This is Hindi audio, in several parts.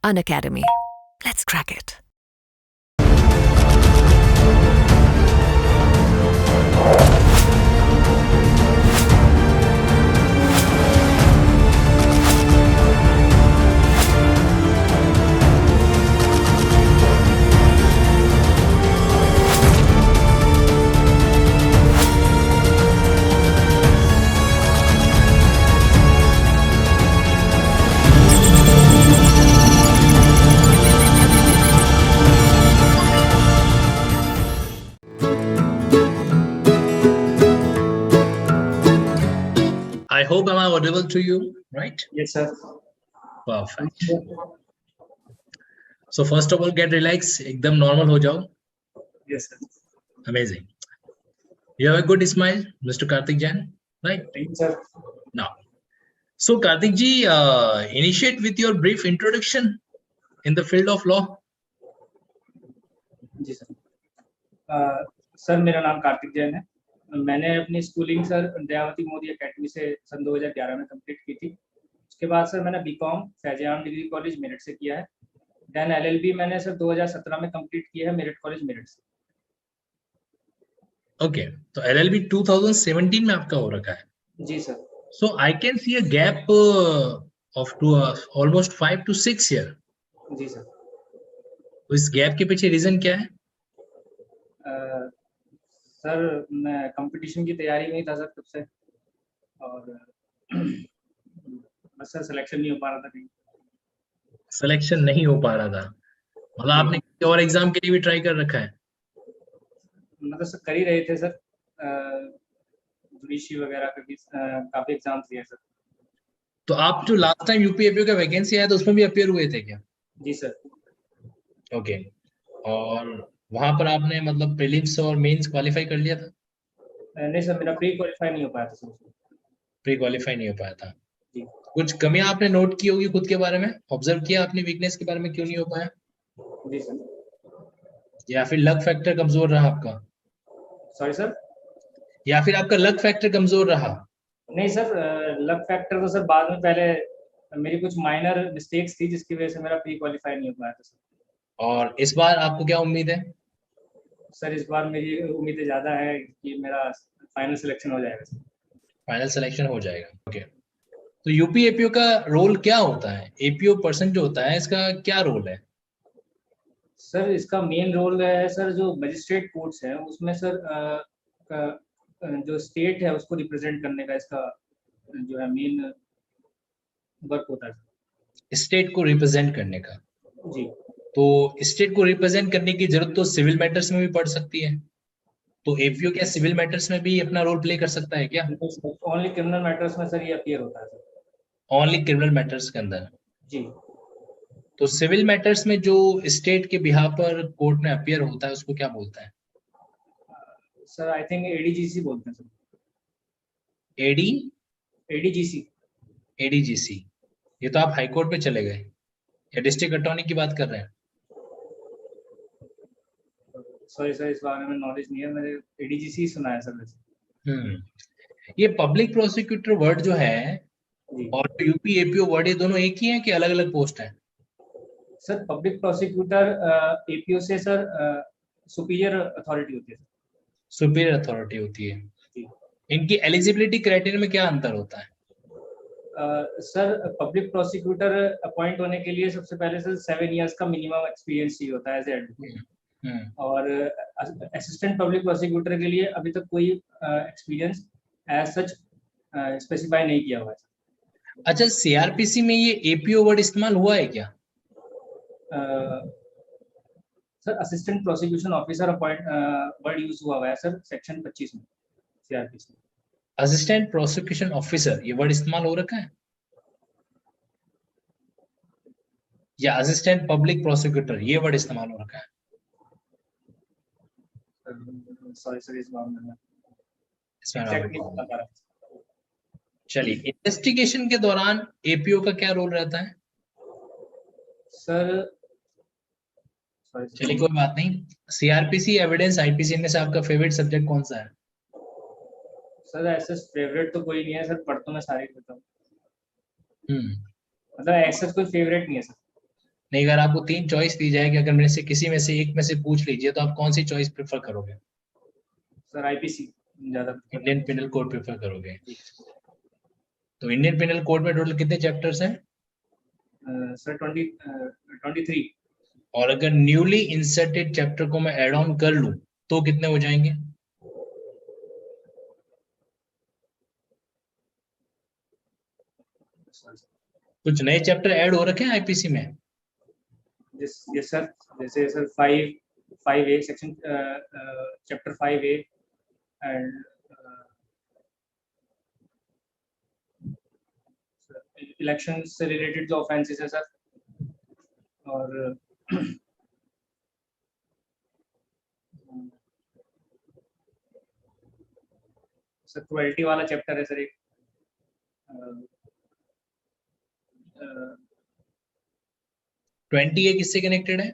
Unacademy. Let's crack it. I hope am I audible to you, right? Yes, sir. Perfect. So first of all, get relaxed. एकदम normal हो जाओ. Yes, sir. Amazing. You have a good smile, Mr. Karthik Jain, right? Thank you, sir. Now, so Karthik ji, initiate with your brief introduction in the field of law. जी सर। सर मेरा नाम कार्तिक जैन है। मैंने अपनी schooling sir Dayawati Modi academy से सन 2011 में कंप्लीट की थी। उसके बाद सर मैंने बीकॉम फैज़-ए-आम डिग्री कॉलेज मेरठ से किया है। देन एलएलबी मैंने सर 2017 में कंप्लीट किया है मेरठ कॉलेज मेरठ से। ओके, तो एलएलबी 2017 में आपका हो रखा है। जी sir. So I can see a gap of almost 5 to 6 year. जी सर। तो इस गैप के पीछे रीजन क्या है? सर मैं कंपटीशन की तैयारी में ही था सर तब से, और बस सर सिलेक्शन नहीं हो पा रहा था कहीं। सिलेक्शन नहीं हो पा रहा था, मतलब आपने किसी और एग्जाम के लिए भी ट्राई कर रखा है? मतलब सर कर ही रहे थे सर, जुडिशरी वगैरह के भी काफी एग्जाम दिए सर। तो आप जो लास्ट टाइम यूपीएपीओ का वैकेंसी आया था उसमें भी अपीयर हुए थे क्या? जी सर। ओके, और वहां पर आपने मतलब प्रीलिम्स और मेंस क्वालिफाई कर लिया था? नहीं सर, मेरा प्री क्वालिफाई नहीं हो पाया था सर। प्री क्वालिफाई नहीं हो पाया था। जी। कुछ कमियां आपने नोट की होगी खुद के बारे में, ऑब्जर्व किया आपने वीकनेस के बारे में, क्यों नहीं हो पाया? जी सर। या फिर लक फैक्टर कमजोर रहा आपका? Sorry sir? या फिर आपका लक फैक्टर कमजोर रहा? नहीं सर, लक फैक्टर तो सर बाद में, पहले मेरी कुछ माइनर मिस्टेक्स थी जिसकी वजह से मेरा प्री क्वालिफाई नहीं हो पाया था सर। और इस बार आपको क्या उम्मीद है? सर इस बार मेरी उम्मीदें ज्यादा है कि मेरा फाइनल सिलेक्शन हो जाएगा सर। फाइनल सिलेक्शन हो जाएगा। ओके, तो यूपीएपीओ का रोल क्या होता है? एपीओ पर्सन जो होता है इसका क्या रोल है? सर इसका मेन रोल है सर, जो मजिस्ट्रेट कोर्ट्स है उसमें सर जो स्टेट है उसको रिप्रेजेंट करने का इसका जो है मेन वर्क होता है। स्टेट को रिप्रेजेंट करने का। जी। तो स्टेट को रिप्रेजेंट करने की जरूरत तो सिविल मैटर्स में भी पड़ सकती है, तो एपीओ क्या सिविल मैटर्स में भी अपना रोल प्ले कर सकता है क्या? ओनली क्रिमिनल मैटर्स में सर ये अपीयर होता है सर। ओनली क्रिमिनल मैटर्स के अंदर? जी। तो सिविल मैटर्स में जो स्टेट के बिहाफ पर कोर्ट में अपीयर होता है उसको क्या बोलता है? सर आई थिंक एडीजीसी बोलते हैं सर। AD ADGC. एडीजीसी। ये तो आप हाई कोर्ट पे चले गए, या डिस्ट्रिक्ट अटॉर्नी की बात कर रहे हैं? सॉरी सर, इस बारे में नॉलेज नहीं है, मैंने एडीजीसी सुना है सर वैसे। ये पब्लिक प्रोसिक्यूटर वर्ड जो है जी। और यूपी एपीओ वर्ड, ये दोनों एक ही हैं कि अलग अलग पोस्ट है? सर पब्लिक प्रोसिक्यूटर एपीओ से सर सुपीरियर अथॉरिटी होती है। सुपीरियर अथॉरिटी होती है। जी। इनकी एलिजिबिलिटी क्राइटेरिया में क्या अंतर होता है? सर पब्लिक प्रोसिक्यूटर अपॉइंट होने के लिए सबसे पहले सर 7 इयर्स का मिनिमम एक्सपीरियंस चाहिए होता है एज एडवोकेट, और असिस्टेंट पब्लिक प्रोसिक्यूटर के लिए अभी तक कोई एक्सपीरियंस एज सच स्पेसिफाई नहीं किया हुआ है। अच्छा, सीआरपीसी में ये एपीओ वर्ड इस्तेमाल हुआ है क्या? Sir assistant prosecution officer appoint word use हुआ है सर सेक्शन 25 में सीआरपीसी। असिस्टेंट प्रोसिक्यूशन ऑफिसर ये वर्ड इस्तेमाल हो रखा है, या असिस्टेंट पब्लिक प्रोसिक्यूटर ये वर्ड इस्तेमाल हो रखा है? सॉरी सर, इस बारे में इसमें चलिए, इन्वेस्टिगेशन के दौरान एपीओ का क्या रोल रहता है? सर चलिए कोई बात नहीं, सीआरपीसी एविडेंस आईपीसी में से आपका फेवरेट सब्जेक्ट कौन सा है? सर ऐसे फेवरेट तो कोई नहीं है सर, पढ़ तो मैं सारे करता हूँ। हम्म, मतलब ऐसा कोई फेवरेट नहीं है सर। नहीं, अगर आपको 3 चॉइस दी जाए कि अगर मेरे से किसी में से एक में से पूछ लीजिए तो आप कौन सी चॉइस प्रेफर करोगे? सर आईपीसी ज्यादा prefer इंडियन करता पिनल कोड प्रेफर करोगे? हूँ। जी। तो इंडियन पिनल कोड में टोटल कितने चैप्टर्स हैं? सर 23। और अगर न्यूली इंसर्टेड चैप्टर को मैं ऐड ऑन कर लूं तो कितने हो जाएंगे? कुछ नए चैप्टर ऐड हो रखे हैं आईपीसी में? यस सर, जैसे sir 5A section, chapter 5A and election से रिलेटेड जो ऑफेंसेस है सर, और सर क्वालिटी वाला चैप्टर है सर एक। 20A किससे कनेक्टेड है?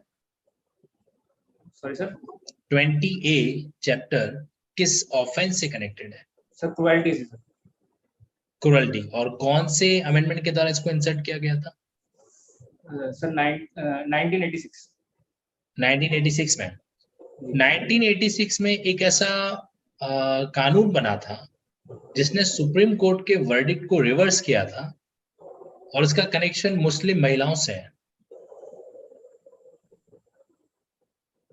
Sorry sir. 20A चैप्टर किस ऑफेंस से कनेक्टेड है? सर क्वालिटी से सर। क्रुएल्टी। और कौन से अमेंडमेंट के द्वारा इसको इंसर्ट किया गया था? सर 1986। 1986 में। 1986 में एक ऐसा कानून बना था जिसने सुप्रीम कोर्ट के वर्डिक्ट को रिवर्स किया था और इसका कनेक्शन मुस्लिम महिलाओं से है।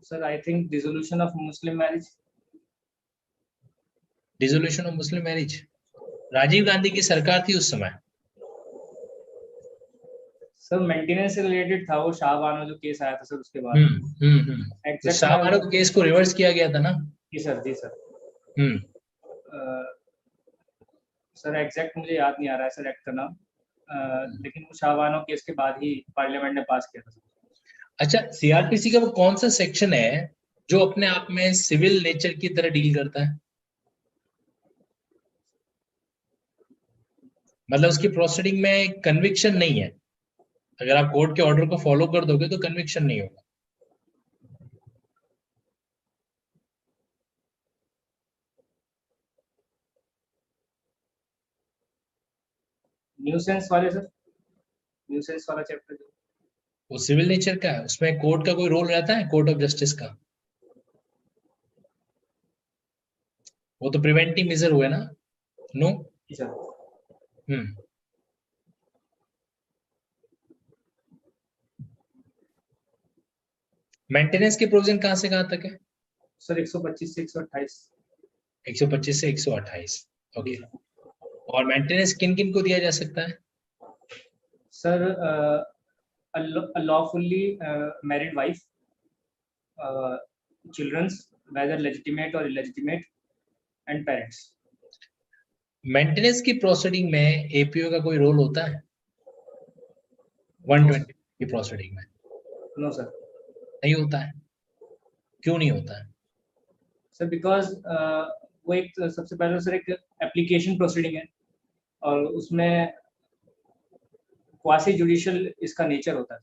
Sir I think dissolution of Muslim marriage. Dissolution of Muslim marriage. Rajiv Gandhi की सरकार थी उस समय। सर मेंटेनेंस से रिलेटेड था वो, शाहबानो जो केस आया था सर उसके बाद। तो एग्जैक्ट शाहबानो के केस को रिवर्स किया गया था ना? जी सर, जी सर। हम्म सर एग्जैक्ट मुझे याद नहीं आ रहा है सर एक्ट का नाम, लेकिन वो शाहबानो केस के बाद ही पार्लियामेंट ने पास किया था सर। अच्छा, सीआरपीसी का वो कौन सा सेक्शन है जो अपने आप में सिविल नेचर की तरह डील करता है? मतलब उसकी प्रोसीडिंग में कन्विक्शन नहीं है। अगर आप कोर्ट के ऑर्डर को फॉलो कर दोगे तो कन्विक्शन नहीं होगा। न्यूसेंस वाले सर, न्यूसेंस वाला चैप्टर जो। वो सिविल नेचर का है, उसमें कोर्ट का कोई रोल रहता है, कोर्ट ऑफ जस्टिस का? वो तो प्रिवेंटिव मेजर हुए ना? नो। जी सर। हम्म मेंटेनेंस के प्रोविजन कहां से कहां तक है? सर 125 से 128। 125 से 128। जी ओके। सर। और मेंटेनेंस किन किन को दिया जा सकता है? Sir lawfully married wife, childrens whether legitimate और इलेजिटिमेट, एंड पेरेंट्स। मेंटेनेंस की प्रोसीडिंग में एपीओ का कोई रोल होता है? नो 120 सर, की प्रोसीडिंग में नो सर। नहीं होता है? क्यों नहीं होता है? सर बिकॉज वो एक सबसे पहले सर एक एप्लीकेशन प्रोसीडिंग है और उसमें क्वासी जुडिशियल इसका नेचर होता है।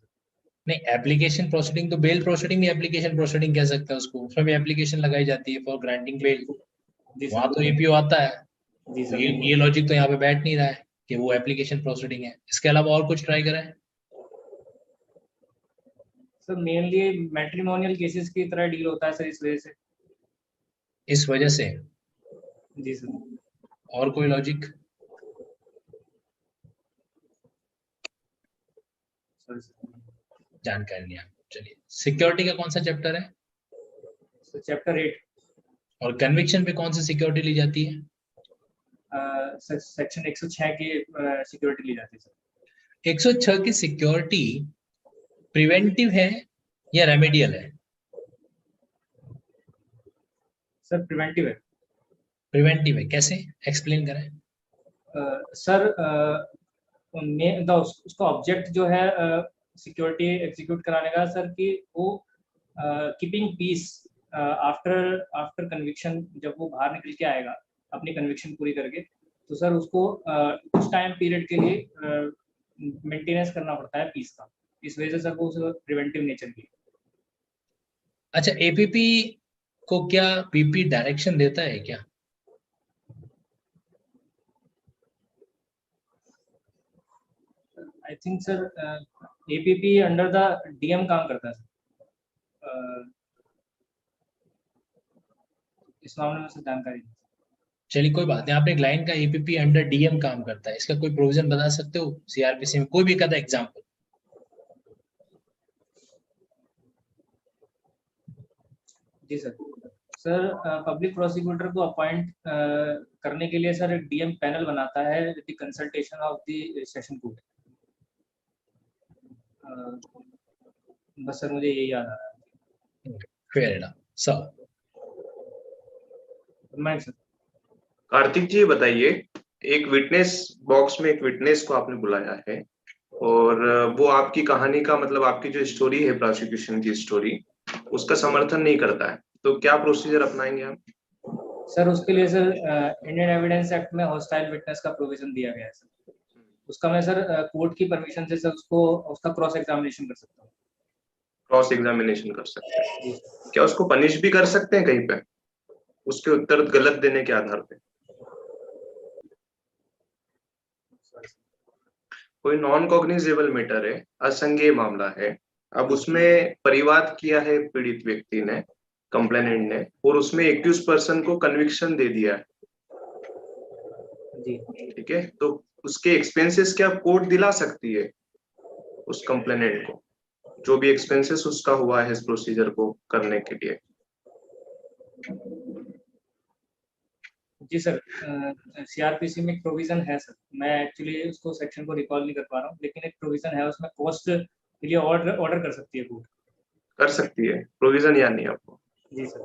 नहीं, एप्लीकेशन प्रोसीडिंग तो बेल प्रोसीडिंग भी एप्लीकेशन प्रोसीडिंग कह सकता है उसको, उसमें भी एप्लीकेशन लगाई जाती है फॉर ग्रांटिंग बेल। जी वहां सर। तो एपीओ आता है। जी तो सर ये बिल्कुल। लॉजिक तो यहाँ पे बैठ नहीं रहा है कि वो एप्लीकेशन प्रोसीडिंग है। इसके अलावा और कुछ ट्राई करें? सर मेनली मैट्रिमोनियल केसेस की तरह डील होता है सर, इस वजह से। इस वजह से? जी सर। और कोई लॉजिक? Sorry sir. जानकारी नहीं आप। चलिए, सिक्योरिटी का कौन सा चैप्टर है? Sir chapter 8। और कन्विक्शन पे कौन सी सिक्योरिटी ली जाती है? सेक्शन 106 की सिक्योरिटी ली जाती है सर। 106 की सिक्योरिटी प्रिवेंटिव है या रेमेडियल है? सर प्रिवेंटिव है। प्रिवेंटिव है, कैसे? एक्सप्लेन करें। सर उसका ऑब्जेक्ट जो है सिक्योरिटी एग्जीक्यूट कराने का सर, कि वो keeping peace after after conviction, जब वो बाहर निकल के आएगा अपनी कन्विक्शन पूरी करके, तो सर उसको कुछ टाइम पीरियड के लिए मेंटेनेंस करना पड़ता है पीस का। इस वजह से सर वो प्रिवेंटिव नेचर की। अच्छा, एपीपी को क्या पीपी डायरेक्शन देता है क्या? I think sir APP under the DM काम करता है सर। इस मामले में सर जानकारी नहीं। चलिए कोई बात नहीं, आपने एक लाइन का एपीपी अंडर डीएम काम करता है, इसका कोई प्रोविजन बता सकते हो सीआरपीसी में, कोई भी का एग्जांपल? जी सर। सर पब्लिक प्रोसिक्यूटर को अपॉइंट करने के लिए सर एक डीएम पैनल बनाता है with the consultation of the session court. बस सर मुझे यही याद आ रहा है। Fair enough sir. मैं सर कार्तिक जी बताइए, एक विटनेस बॉक्स में एक विटनेस को आपने बुलाया है और वो आपकी कहानी का मतलब आपकी जो स्टोरी है, प्रोसिक्यूशन की स्टोरी, उसका समर्थन नहीं करता है, तो क्या प्रोसीजर अपनाएंगे आप? सर उसके लिए सर इंडियन एविडेंस एक्ट में हॉस्टाइल विटनेस का प्रोविजन दिया गया है सर। उसका मैं सर कोर्ट की परमिशन से सर उसका क्रॉस एग्जामिनेशन कर सकता हूँ। क्रॉस एग्जामिनेशन कर सकते हैं? क्या उसको पनिश भी कर सकते हैं कहीं पे उसके उत्तर गलत देने के आधार पे? कोई नॉन कॉग्निजेबल मैटर है, असंज्ञेय मामला है, अब उसमें परिवाद किया है पीड़ित व्यक्ति ने, कंप्लेनेंट ने, और उसमें एक्यूज पर्सन को कन्विक्शन दे दिया है, ठीक है, तो उसके एक्सपेंसेस क्या कोर्ट दिला सकती है उस कंप्लेनेंट को, जो भी एक्सपेंसेस उसका हुआ है इस प्रोसीजर को करने के लिए? जी सर, सीआरपीसी में एक प्रोविजन है सर, मैं एक्चुअली उसको सेक्शन को रिकॉल नहीं कर पा रहा हूँ, लेकिन एक प्रोविजन है उसमें कॉस्ट के लिए ऑर्डर कर सकती है कोर्ट। कर सकती है, प्रोविजन याद नहीं आपको? जी सर।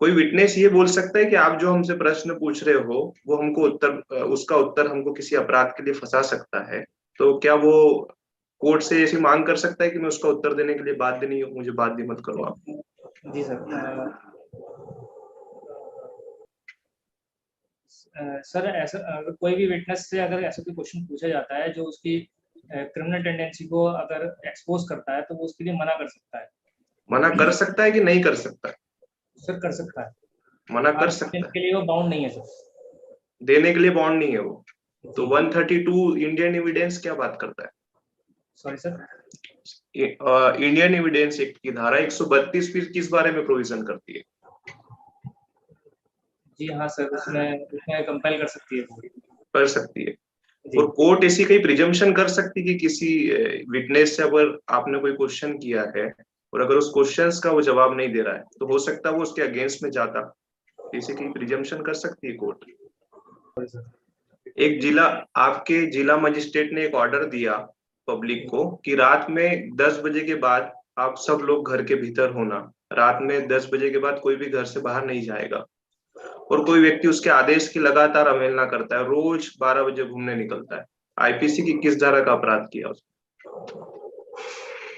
कोई विटनेस ये बोल सकता है कि आप जो हमसे प्रश्न पूछ रहे हो वो हमको उसका उत्तर हमको किसी अपराध के लिए फंसा सकता है, तो क्या वो कोर्ट से ऐसी मांग कर सकता है कि मैं उसका उत्तर देने के लिए बाध्य नहीं हूँ, मुझे बाध्य मत करो आप? जी सर। सर ऐसा अगर कोई भी विटनेस से अगर ऐसा कोई क्वेश्चन पूछा जाता है जो उसकी क्रिमिनल टेंडेंसी को अगर एक्सपोज करता है तो वो उसके लिए मना कर सकता है। मना कर सकता है कि नहीं कर सकता है? सर कर सकता है, मना कर सकता है, के लिए वो बाउंड नहीं है सर, देने के लिए बॉन्ड नहीं है वो। तो 132 इंडियन एविडेंस क्या बात करता है? Sorry sir, Indian evidence act की धारा 132 फिर किस बारे में प्रोविजन करती है? जी हाँ सर, उसमें कंपेल कर सकती है कोर्ट। कर सकती है, और कोर्ट ऐसी कई प्रिजम्पशन कर सकती है कि किसी विटनेस से अगर आपने कोई क्वेश्चन किया है और अगर उस क्वेश्चंस का वो जवाब नहीं दे रहा है तो हो सकता है वो उसके अगेंस्ट में जाता, ऐसी कई प्रिजम्पशन कर सकती है कोर्ट। एक आपके जिला मजिस्ट्रेट ने एक ऑर्डर दिया पब्लिक को कि रात में 10 बजे के बाद आप सब लोग घर के भीतर होना, रात में 10 बजे के बाद कोई भी घर से बाहर नहीं जाएगा, और कोई व्यक्ति उसके आदेश की लगातार अवहेलना करता है, रोज 12 बजे घूमने निकलता है, आईपीसी की किस धारा का अपराध किया उसने?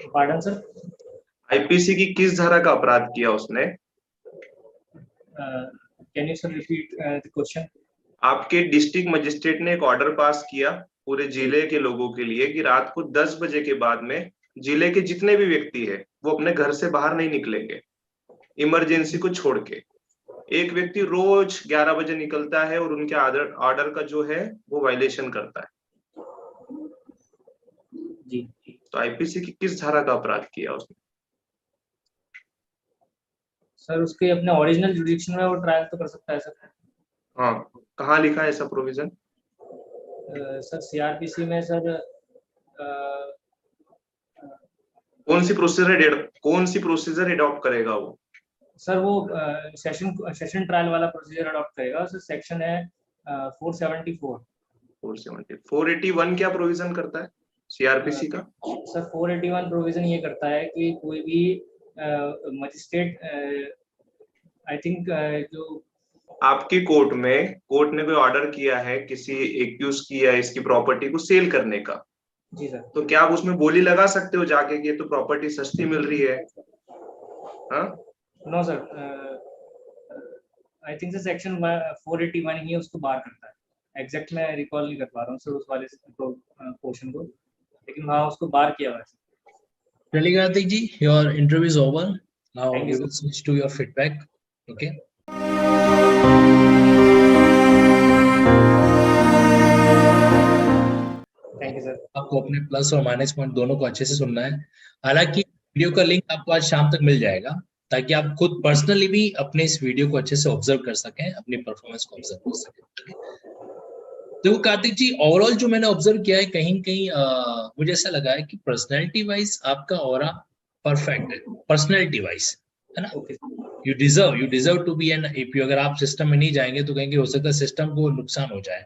Pardon sir? आईपीसी की किस धारा का अपराध किया उसने? Can you sir repeat the question? आपके डिस्ट्रिक्ट मजिस्ट्रेट ने एक ऑर्डर पास किया पूरे जिले के लोगों के लिए कि रात को 10 बजे के बाद में जिले के जितने भी व्यक्ति है वो अपने घर से बाहर नहीं निकलेंगे, इमरजेंसी को छोड़ के। एक व्यक्ति रोज 11 बजे निकलता है और उनके ऑर्डर का जो है वो वायलेशन करता है। जी। तो आईपीसी की किस धारा का अपराध किया उसने? सर उसके अपने ओरिजिनल जुडिक्शन में वो ट्रायल तो कर सकता है सर। हाँ, कहाँ लिखा है ऐसा प्रोविजन? सर सीआरपीसी में सर कौन सी प्रोसीजर एडॉप्ट करेगा वो? सर वो सेशन ट्रायल वाला प्रोसीजर अडॉप्ट करेगा सर। सेक्शन है 474। 481 क्या प्रोविजन करता है सीआरपीसी का? सर 481 प्रोविजन ये करता है कि कोई भी मजिस्ट्रेट आई थिंक जो आपकी कोर्ट ने कोई ऑर्डर किया है किसी एक्यूज की या इसकी प्रॉपर्टी को सेल करने का, जी सर, तो क्या आप उसमें बोली लगा सकते हो जाके कि ये तो प्रॉपर्टी सस्ती मिल रही है? हाँ? No sir, I think section 481 ही उसको बार करता है। एग्जैक्ट मैं रिकॉल नहीं कर पा रहा हूँ सर उस वाले पोर्शन को, लेकिन हाँ उसको बार किया हुआ है। चलिए Karthik ji, your interview is over, now Thank you, we sir. Will switch to your feedback. Okay, thank you sir. आपको अपने प्लस और माइनस पॉइंट दोनों को अच्छे से सुनना है। हालांकि वीडियो का लिंक आपको आज शाम तक मिल जाएगा, ताकि आप खुद पर्सनली भी अपने इस वीडियो को अच्छे से ऑब्जर्व कर सकें, अपनी परफॉर्मेंस को ऑब्जर्व कर सकें। तो कार्तिक जी, ओवरऑल जो मैंने ऑब्जर्व किया है, कहीं कहीं मुझे ऐसा लगा है कि पर्सनैलिटी वाइज आपका ऑरा परफेक्ट है, पर्सनैलिटी वाइज, है ना। Okay you deserve to be an APO. अगर आप सिस्टम में नहीं जाएंगे तो कहेंगे हो सकता है सिस्टम को नुकसान हो जाए,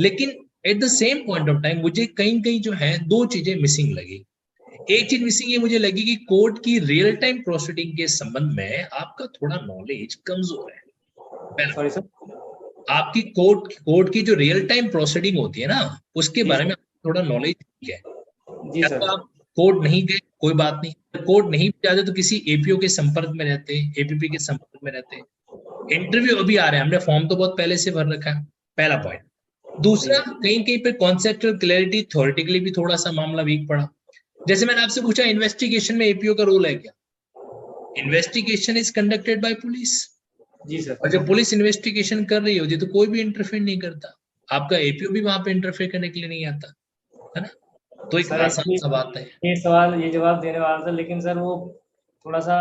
लेकिन at the same point of time मुझे कहीं कहीं जो है दो चीजें मिसिंग लगी। एक चीज मिसिंग ये मुझे लगी कि कोर्ट की रियल टाइम प्रोसीडिंग के संबंध में आपका थोड़ा नॉलेज कमजोर है। Sorry sir. आपकी कोर्ट की जो रियल टाइम प्रोसीडिंग होती है ना, उसके जी बारे सर। में थोड़ा नॉलेज है। जी या सर। तो आप कोर्ट नहीं गए, कोई बात नहीं, कोर्ट नहीं भी जाते तो किसी एपीओ के संपर्क में रहते, एपीपी के संपर्क में रहते। इंटरव्यू अभी आ रहे हैं, हमने फॉर्म तो बहुत पहले से भर रखा है, पहला पॉइंट। दूसरा, कहीं कहीं पे कॉन्सेप्चुअल क्लैरिटी, थ्योरेटिकली भी थोड़ा सा मामला वीक पड़ा। जैसे मैंने आपसे पूछा, इन्वेस्टिगेशन में एपीओ का रोल है क्या? Investigation is conducted by police, जी सर। और जब पुलिस इन्वेस्टिगेशन कर रही होती है तो कोई भी इंटरफेयर नहीं करता, आपका एपीओ भी वहां पे इंटरफेयर करने के लिए नहीं आता, है ना। तो एक सर आसान सा बात है। ये जवाब देने वाला था, लेकिन सर वो थोड़ा सा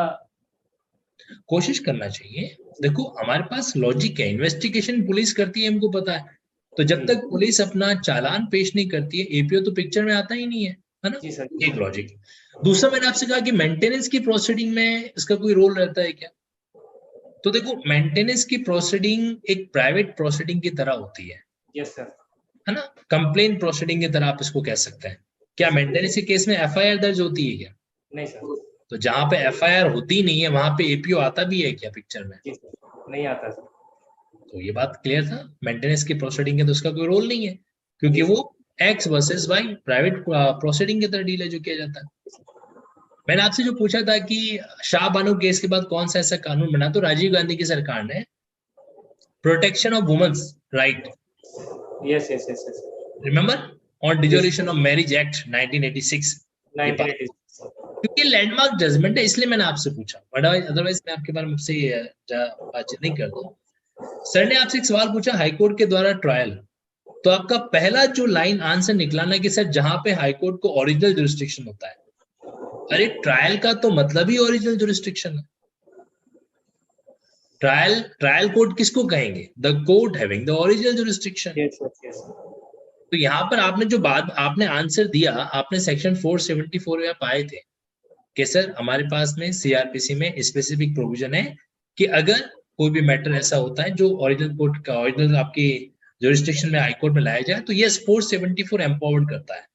कोशिश करना चाहिए। देखो, हमारे पास लॉजिक है, इन्वेस्टिगेशन पुलिस करती है, हमको पता है। तो जब तक पुलिस अपना चालान पेश नहीं करती है, एपीओ तो पिक्चर में आता ही नहीं है ना। जी सर। एक लॉजिक। दूसरा, मैंने आपसे कहा कि मेंटेनेंस की प्रोसीडिंग में इसका कोई रोल रहता है क्या? तो देखो, मेंटेनेंस की प्रोसीडिंग एक प्राइवेट प्रोसीडिंग की तरह होती यस सर। है ना। कंप्लेन प्रोसीडिंग की तरह आप इसको कह सकते हैं। क्या मेंटेनेंस के केस में एफआईआर दर्ज होती है क्या? नहीं सर। तो जहां पे एफआईआर होती नहीं है वहां पे एपीओ आता भी है क्या पिक्चर में? जी सर, नहीं आता सर। तो ये बात क्लियर था, मेंटेनेंस की प्रोसीडिंग है तो उसका कोई रोल नहीं है, क्योंकि वो X versus Y private proceeding की तरह डील है जो किया जाता है। मैंने आपसे जो पूछा था कि शाह बानो केस के बाद कौन सा ऐसा कानून बना, तो राजीव गांधी की सरकार ने protection of womens right, yes yes yes yes. Remember, on dissolution of marriage act 1986 ये पास, 1986। क्योंकि लैंडमार्क जजमेंट है, इसलिए मैंने आपसे पूछा, अदरवाइज मैं आपके बारे में आपसे बातचीत नहीं करता। सर ने आपसे एक सवाल पूछा, हाईकोर्ट के द्वारा ट्रायल, तो आपका पहला जो लाइन आंसर निकला ना कि सर जहां पे हाईकोर्ट को ओरिजिनल जुरिस्डिक्शन होता है। अरे ट्रायल का तो मतलब ही ओरिजिनल जुरिस्डिक्शन है। ट्रायल कोर्ट किसको कहेंगे? The court having the original jurisdiction. Yes yes yes. तो यहाँ पर आपने जो बात आपने आंसर दिया, आपने सेक्शन 474 में पाए थे कि सर हमारे पास में सीआरपीसी में स्पेसिफिक प्रोविजन है कि अगर कोई भी मैटर ऐसा होता है जो ओरिजिनल कोर्ट का ओरिजिनल आपकी जुरिस्डिक्शन में हाईकोर्ट में लाया जाए, तो यस 474 एम्पावर्ड करता है।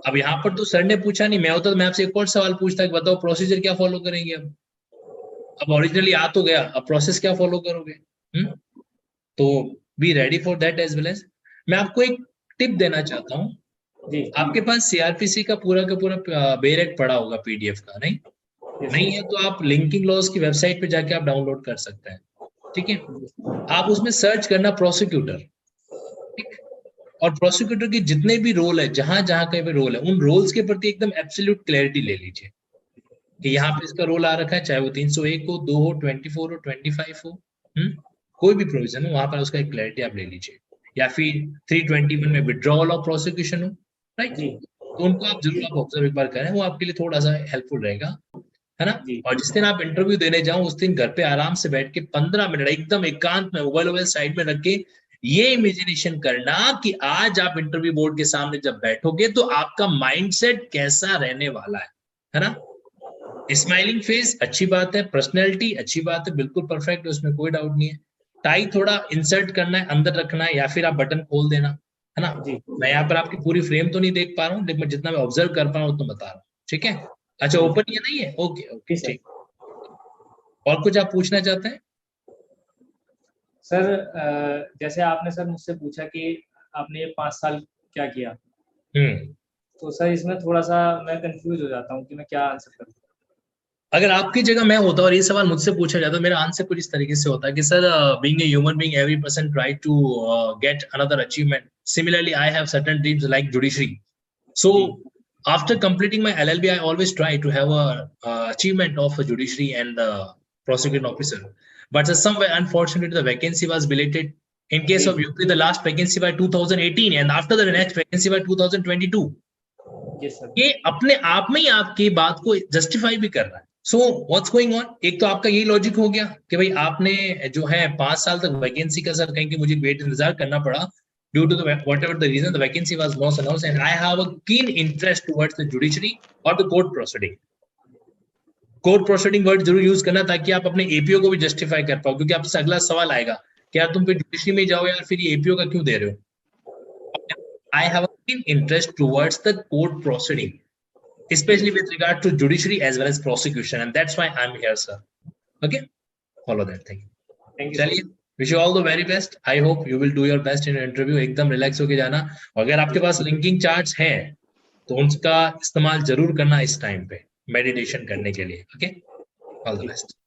अब यहाँ पर तो सर ने पूछा नहीं, मैं होता तो मैं आपसे एक और सवाल पूछता कि बताओ प्रोसीजर क्या फॉलो करेंगे। अब ओरिजिनली आ तो गया, अब प्रोसेस क्या फॉलो करोगे? तो be ready for that as well as. मैं आपको एक टिप देना चाहता हूँ। जी। आपके पास सीआरपीसी का पूरा बेरेक पड़ा होगा पीडीएफ का, नहीं है तो आप लिंकिंग लॉज की वेबसाइट पे जाके आप डाउनलोड कर सकते हैं, ठीक है। आप उसमें सर्च करना प्रोसिक्यूटर, ठीक, और प्रोसिक्यूटर के जितने भी रोल है, जहां जहां का भी रोल है, उन रोल्स के प्रति एकदम एब्सोल्यूट क्लैरिटी ले लीजिए कि यहाँ पे इसका रोल आ रखा है, चाहे वो 301 हो, 2 हो, 24 हो, 25 हो, कोई भी प्रोविजन हो, वहां पर उसका एक क्लैरिटी आप ले लीजिए। या फिर 321 में विड्रॉल ऑफ प्रोसिक्यूशन हो, राइट, तो उनको आप जरूर आप ऑब्जर्व एक बार करें, वो आपके लिए थोड़ा सा हेल्पफुल रहेगा, है ना। और जिस दिन आप इंटरव्यू देने जाओ उस दिन घर पे आराम से बैठ के 15 मिनट एकदम एकांत में मोबाइल साइड में रख के ये इमेजिनेशन करना कि आज आप इंटरव्यू बोर्ड के सामने जब बैठोगे तो आपका माइंडसेट कैसा रहने वाला है ना। स्माइलिंग फेस अच्छी बात है, पर्सनैलिटी अच्छी बात है, बिल्कुल परफेक्ट है, उसमें कोई डाउट नहीं है। टाई थोड़ा इंसर्ट करना है, अंदर रखना है, या फिर आप बटन खोल देना, है ना। मैं यहाँ पर आपकी पूरी फ्रेम तो नहीं देख पा रहा हूँ, लेकिन जितना मैं ऑब्जर्व कर पा रहा हूँ तो बता रहा हूँ, ठीक है। अच्छा, ओपन ये नहीं है, ओके ओके ठीक। और कुछ आप पूछना चाहते हैं? सर जैसे आपने सर मुझसे पूछा कि आपने ये 5 साल क्या किया, तो सर इसमें थोड़ा सा मैं कंफ्यूज हो जाता हूँ कि मैं क्या आंसर करूँ। अगर आपकी जगह मैं होता और ये सवाल मुझसे पूछा जाता, मेरा आंसर कुछ इस तरीके से होता कि sir being a human being every person try to get another achievement, similarly I have certain dreams like judiciary, so after completing my LLB I always try to have a achievement of a judiciary and the prosecuting officer, but somewhere unfortunately the vacancy was belated In case of UP, the last vacancy by 2018 and after the next vacancy by 2022. Yes sir. ये अपने आप में ही आपकी बात को जस्टिफाई भी कर रहा है. So what's going on? एक तो आपका यही लॉजिक हो गया कि भाई आपने जो है 5 साल तक वैकेंसी का सर कहीं कि मुझे वेट इंतजार करना पड़ा due to the whatever the reason the vacancy was not announced and I have a keen interest towards the judiciary or the court proceeding. Court proceeding word जरूर यूज करना ताकि आप अपने एपीओ को भी जस्टिफाई कर पाओ, क्योंकि आपसे अगला सवाल आएगा क्या तुम फिर जुडिशरी में जाओ यार फिर एपीओ का क्यों दे रहे हो. I have a interest towards the court proceeding especially with regard to judiciary as well as prosecution and that's why I'm here sir. Okay, follow that thing. Thank you. चलिए, wish you all the very best. I hope you will do your best in your interview. एकदम रिलैक्स होके जाना. अगर आपके पास लिंकिंग चार्ट्स हैं तो उनका इस्तेमाल जरूर करना इस टाइम पे मेडिटेशन करने के लिए. Okay, all the best.